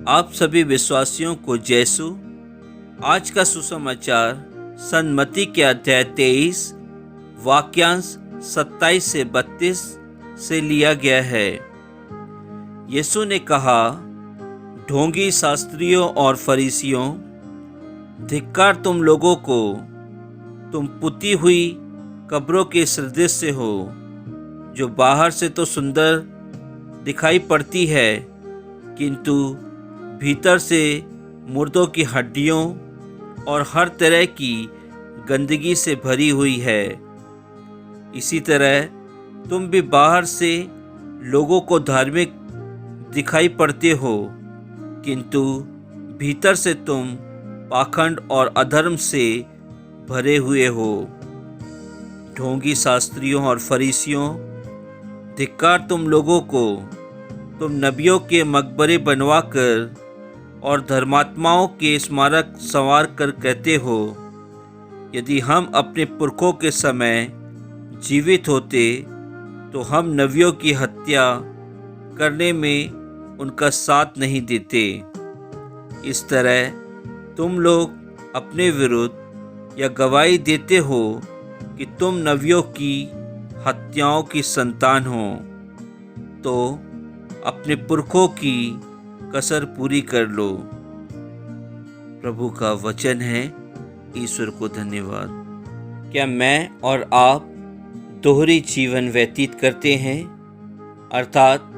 आप सभी विश्वासियों को जैसु। आज का सुसमाचार सन्मति के अध्याय 23 वाक्यांश 27 से 32 से लिया गया है। यीशु ने कहा, ढोंगी शास्त्रियों और फरीसियों, धिक्कार तुम लोगों को, तुम पुती हुई कब्रों के सदृश हो, जो बाहर से तो सुंदर दिखाई पड़ती है, किंतु भीतर से मुर्दों की हड्डियों और हर तरह की गंदगी से भरी हुई है। इसी तरह तुम भी बाहर से लोगों को धार्मिक दिखाई पड़ते हो, किंतु भीतर से तुम पाखंड और अधर्म से भरे हुए हो। ढोंगी शास्त्रियों और फरीसियों, धिक्कार तुम लोगों को, तुम नबियों के मकबरे बनवाकर और धर्मात्माओं के स्मारक संवार कर कहते हो, यदि हम अपने पुरखों के समय जीवित होते तो हम नबियों की हत्या करने में उनका साथ नहीं देते। इस तरह तुम लोग अपने विरुद्ध यह गवाही देते हो कि तुम नबियों की हत्याओं की संतान हो, तो अपने पुरखों की कसर पूरी कर लो। प्रभु का वचन है। ईश्वर को धन्यवाद। क्या मैं और आप दोहरी जीवन व्यतीत करते हैं, अर्थात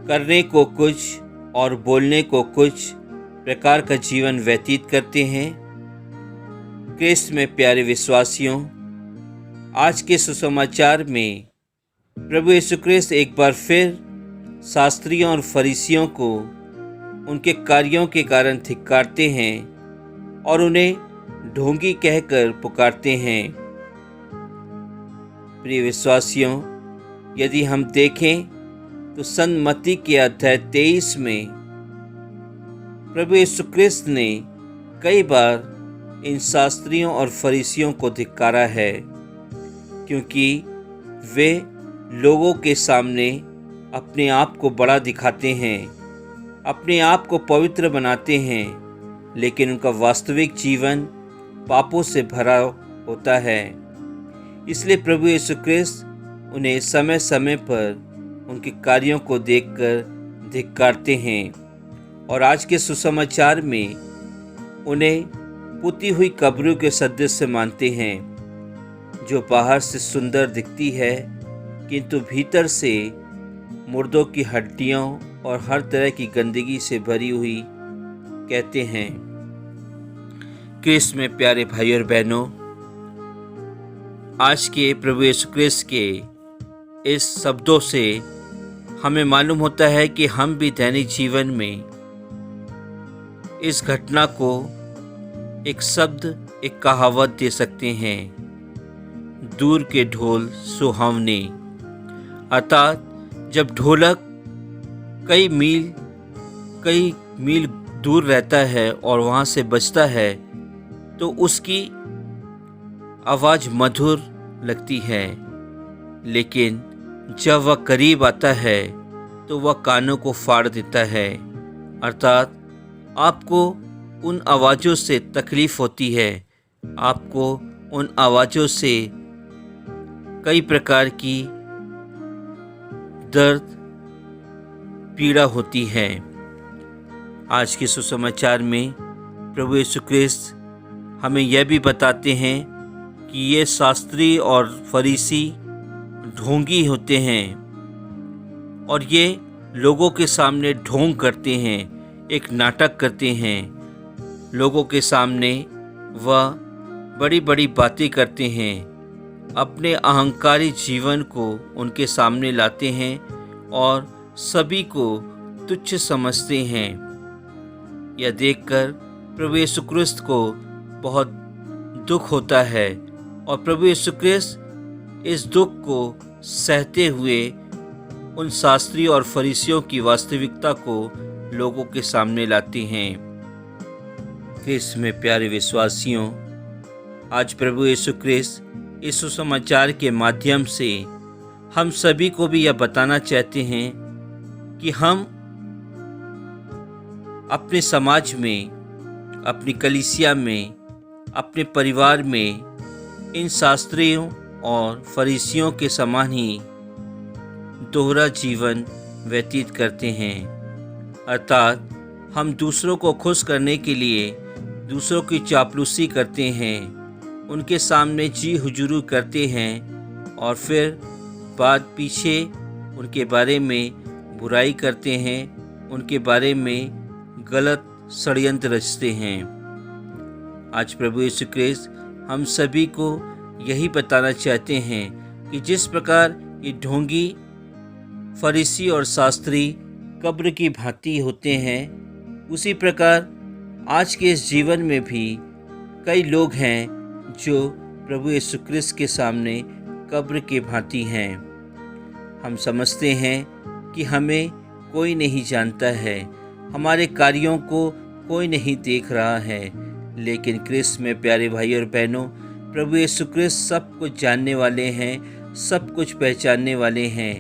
करने को कुछ और बोलने को कुछ प्रकार का जीवन व्यतीत करते हैं? क्रिस्त में प्यारे विश्वासियों, आज के सुसमाचार में प्रभु यीशु क्रिस्त एक बार फिर शास्त्रियों और फरीसियों को उनके कार्यों के कारण धिक्कारते हैं और उन्हें ढोंगी कहकर पुकारते हैं। प्रिय विश्वासियों, यदि हम देखें तो सन्मति के अध्याय 23 में प्रभु यीशु क्रिस्त ने कई बार इन शास्त्रियों और फरीसियों को धिक्कारा है, क्योंकि वे लोगों के सामने अपने आप को बड़ा दिखाते हैं, अपने आप को पवित्र बनाते हैं, लेकिन उनका वास्तविक जीवन पापों से भरा होता है। इसलिए प्रभु यीशु क्रिस्त उन्हें समय समय पर उनके कार्यों को देखकर धिक्कारते हैं और आज के सुसमाचार में उन्हें पुती हुई कब्रों के सदृश मानते हैं, जो बाहर से सुंदर दिखती है, किंतु भीतर से मुर्दों की हड्डियों और हर तरह की गंदगी से भरी हुई कहते हैं। क्रिस्त में प्यारे भाई और बहनों, आज के प्रभु यीशु क्रिस्त के इस शब्दों से हमें मालूम होता है कि हम भी दैनिक जीवन में इस घटना को एक शब्द, एक कहावत दे सकते हैं, दूर के ढोल सुहावने। अर्थात जब ढोलक कई मील दूर रहता है और वहाँ से बजता है, तो उसकी आवाज़ मधुर लगती है, लेकिन जब वह करीब आता है तो वह कानों को फाड़ देता है। अर्थात आपको उन आवाज़ों से तकलीफ़ होती है, आपको उन आवाज़ों से कई प्रकार की दर्द, पीड़ा होती है। आज के सुसमाचार में प्रभु यीशु क्रिस्त हमें यह भी बताते हैं कि ये शास्त्री और फरीसी ढोंगी होते हैं और ये लोगों के सामने ढोंग करते हैं, एक नाटक करते हैं। लोगों के सामने वह बड़ी बड़ी बातें करते हैं, अपने अहंकारी जीवन को उनके सामने लाते हैं और सभी को तुच्छ समझते हैं। यह देखकर प्रभु यीशु क्रिस्त को बहुत दुख होता है और प्रभु यीशु क्रिस्त इस दुख को सहते हुए उन शास्त्री और फरीसियों की वास्तविकता को लोगों के सामने लाते हैं। क्रिस्त में प्यारे विश्वासियों, आज प्रभु यीशु क्रिस्त इस सुसमाचार के माध्यम से हम सभी को भी यह बताना चाहते हैं कि हम अपने समाज में, अपनी कलीसिया में, अपने परिवार में इन शास्त्रियों और फरीसियों के समान ही दोहरा जीवन व्यतीत करते हैं। अर्थात हम दूसरों को खुश करने के लिए दूसरों की चापलूसी करते हैं, उनके सामने जी हुजूरी करते हैं और फिर बाद पीछे उनके बारे में बुराई करते हैं, उनके बारे में गलत षड्यंत्र रचते हैं। आज प्रभु यीशु क्रिस्त हम सभी को यही बताना चाहते हैं कि जिस प्रकार ये ढोंगी फरीसी और शास्त्री कब्र की भांति होते हैं, उसी प्रकार आज के इस जीवन में भी कई लोग हैं जो प्रभु यीशु क्रिस्त के सामने कब्र की भांति हैं। हम समझते हैं कि हमें कोई नहीं जानता है, हमारे कार्यों को कोई नहीं देख रहा है, लेकिन क्रिस्त में प्यारे भाई और बहनों, प्रभु यीशु क्रिस्त सब कुछ जानने वाले हैं, सब कुछ पहचानने वाले हैं।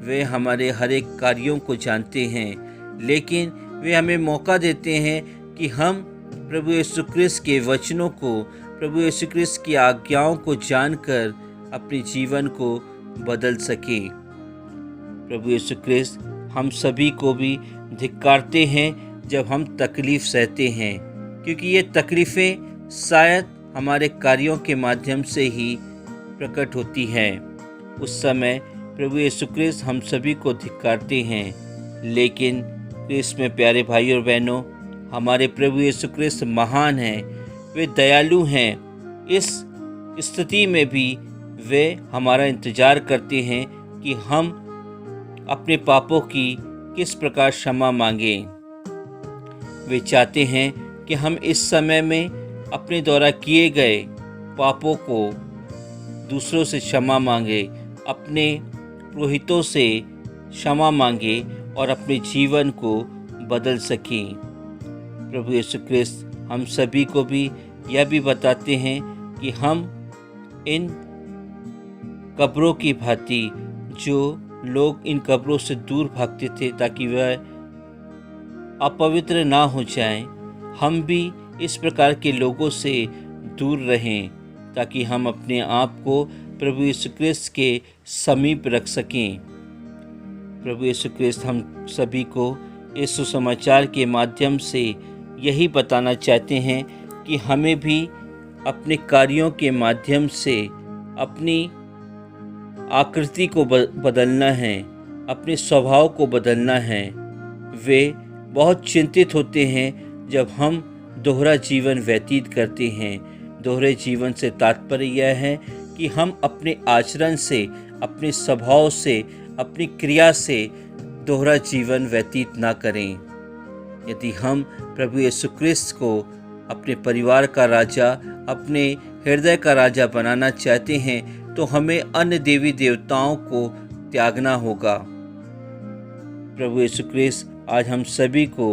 वे हमारे हर एक कार्यों को जानते हैं, लेकिन वे हमें मौका देते हैं कि हम प्रभु यीशु क्रिस्त के वचनों को, प्रभु यीशु क्रिस्त की आज्ञाओं को जानकर अपने जीवन को बदल सकें। प्रभु यीशु क्रिस्त हम सभी को भी धिक्कारते हैं जब हम तकलीफ़ सहते हैं, क्योंकि ये तकलीफ़ें शायद हमारे कार्यों के माध्यम से ही प्रकट होती हैं। उस समय प्रभु यीशु क्रिस्त हम सभी को धिक्कारते हैं, लेकिन क्रिस्त में प्यारे भाई और बहनों, हमारे प्रभु यीशु क्रिस्त महान हैं, वे दयालु हैं। इस स्थिति में भी वे हमारा इंतज़ार करते हैं कि हम अपने पापों की किस प्रकार क्षमा मांगें। वे चाहते हैं कि हम इस समय में अपने द्वारा किए गए पापों को दूसरों से क्षमा मांगे, अपने पुरोहितों से क्षमा मांगे और अपने जीवन को बदल सकें। प्रभु यीशु क्रिस्त हम सभी को भी यह भी बताते हैं कि हम इन कब्रों की भांति, जो लोग इन कब्रों से दूर भागते थे ताकि वह अपवित्र ना हो जाएं, हम भी इस प्रकार के लोगों से दूर रहें ताकि हम अपने आप को प्रभु यीशु क्रिस्त के समीप रख सकें। प्रभु यीशु क्रिस्त हम सभी को इस सुसमाचार के माध्यम से यही बताना चाहते हैं कि हमें भी अपने कार्यों के माध्यम से अपनी आकृति को बदलना है, अपने स्वभाव को बदलना है। वे बहुत चिंतित होते हैं जब हम दोहरा जीवन व्यतीत करते हैं। दोहरे जीवन से तात्पर्य यह है कि हम अपने आचरण से, अपने स्वभाव से, अपनी क्रिया से दोहरा जीवन व्यतीत ना करें। यदि हम प्रभु यीशु क्रिस्त को अपने परिवार का राजा, अपने हृदय का राजा बनाना चाहते हैं, तो हमें अन्य देवी देवताओं को त्यागना होगा। प्रभु यीशु क्रिस्त आज हम सभी को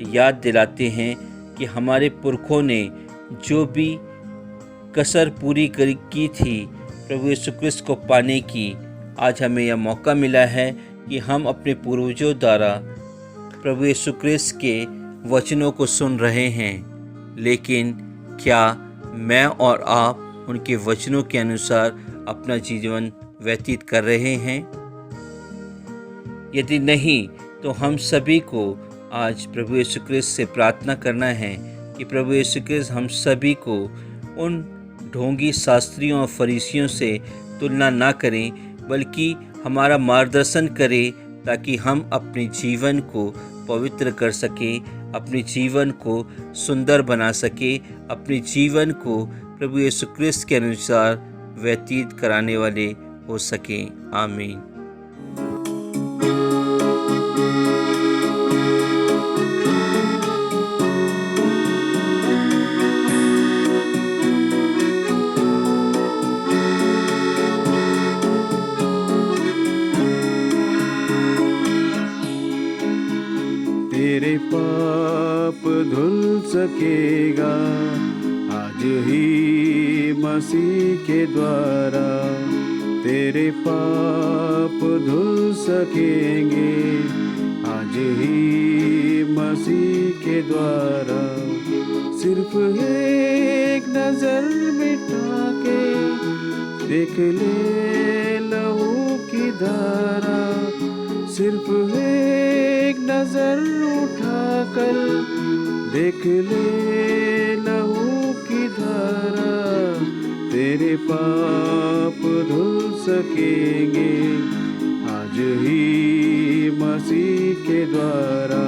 याद दिलाते हैं कि हमारे पुरखों ने जो भी कसर पूरी की थी प्रभु यीशु क्रिस्त को पाने की, आज हमें यह मौका मिला है कि हम अपने पूर्वजों द्वारा प्रभु यीशु क्रिस्त के वचनों को सुन रहे हैं, लेकिन क्या मैं और आप उनके वचनों के अनुसार अपना जीवन व्यतीत कर रहे हैं? यदि नहीं, तो हम सभी को आज प्रभु यीशु क्रिस्त से प्रार्थना करना है कि प्रभु यीशु क्रिस्त हम सभी को उन ढोंगी शास्त्रियों और फरीसियों से तुलना ना करें, बल्कि हमारा मार्गदर्शन करें ताकि हम अपने जीवन को पवित्र कर सकें, अपने जीवन को सुंदर बना सकें, अपने जीवन को प्रभु यीशु क्रिस्त के अनुसार व्यतीत कराने वाले हो सकें। आमीन। तेरे पाप धुल सकेगा आज ही मसीह के द्वारा, तेरे पाप धुल सकेंगे आज ही मसीह के के द्वारा। सिर्फ एक नजर मिटा के देख ले लहू की धारा। सिर्फ एक नजर उठाकर देख ले लहू की धारा। तेरे पाप धुल सकेंगे आज ही मसीह के द्वारा।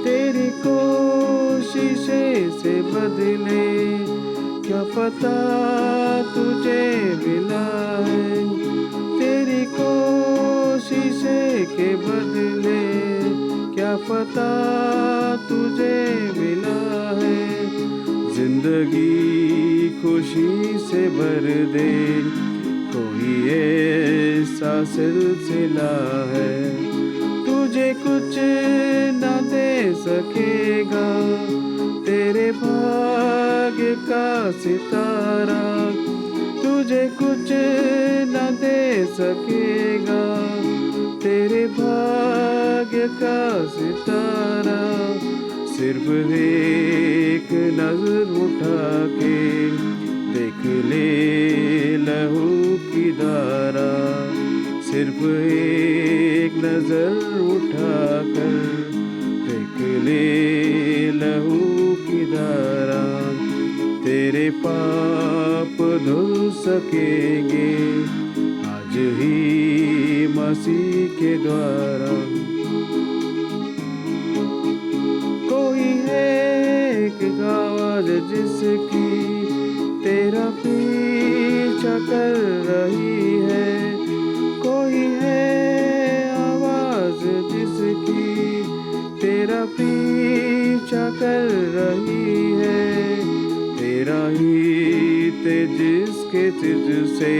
तेरी कोशिशें से बदले क्या पता तुझे मिला है। तेरी कोशिशें के बदले क्या पता तुझे मिला है। जिंदगी खुशी से भर दे कोई ऐसा सिलसिला है। तुझे कुछ न दे सकेगा तेरे भाग्य का सितारा। तुझे कुछ न दे सकेगा तेरे भाग्य का सितारा। सिर्फ एक नजर उठा के देख ले लहू की धारा। सिर्फ एक नजर उठा कर देख ले लहू की धारा। तेरे पाप धुल सकेंगे आज ही मसीह के द्वारा। कोई है एक आवाज जिसकी तेरा पीछा कर रही है। कोई है आवाज जिसकी तेरा पीछा कर रही है। तेरा ही तेज जिसके तुझसे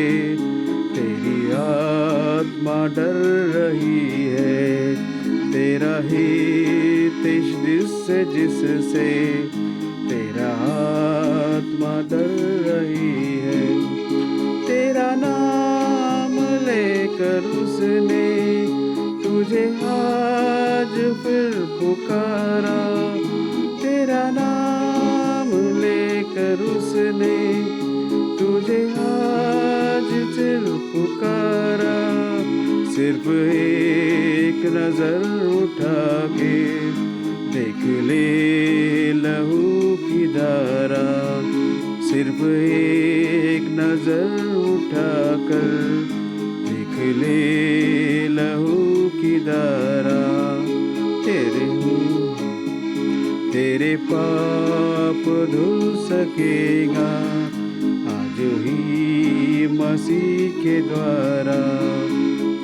तेरी आत्मा डर रही है। तेरा ही तेज जिससे तेरा आत्मा डर रही है। तेरा नाम लेकर उसने तुझे आज फिर पुकारा। तेरा नाम लेकर उसने तुझे आज फिर पुकारा। सिर्फ एक नजर उठा के देख ले लहू की धारा। सिर्फ एक नजर उठा कर देख ले लहू की धारा। तेरे पाप धुल सकेगा आज ही मसीह के द्वारा।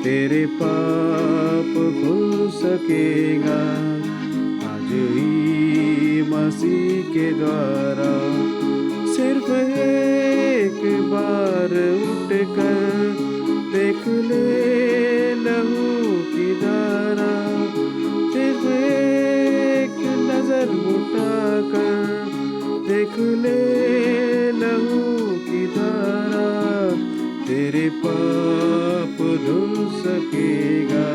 तेरे पाप धुल सकेगा आज ही मसीह के द्वारा। सिर्फ एक बार उठकर देख ले लहू की धारा। सिर्फ एक नजर उठाकर देख ले लहू की धारा। तेरे पाप धुल सकेगा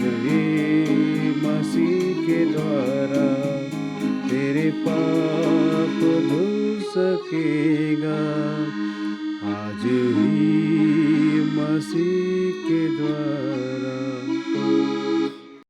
यही मसीह के द्वारा। तेरे पाप धुल सकेगा आज ही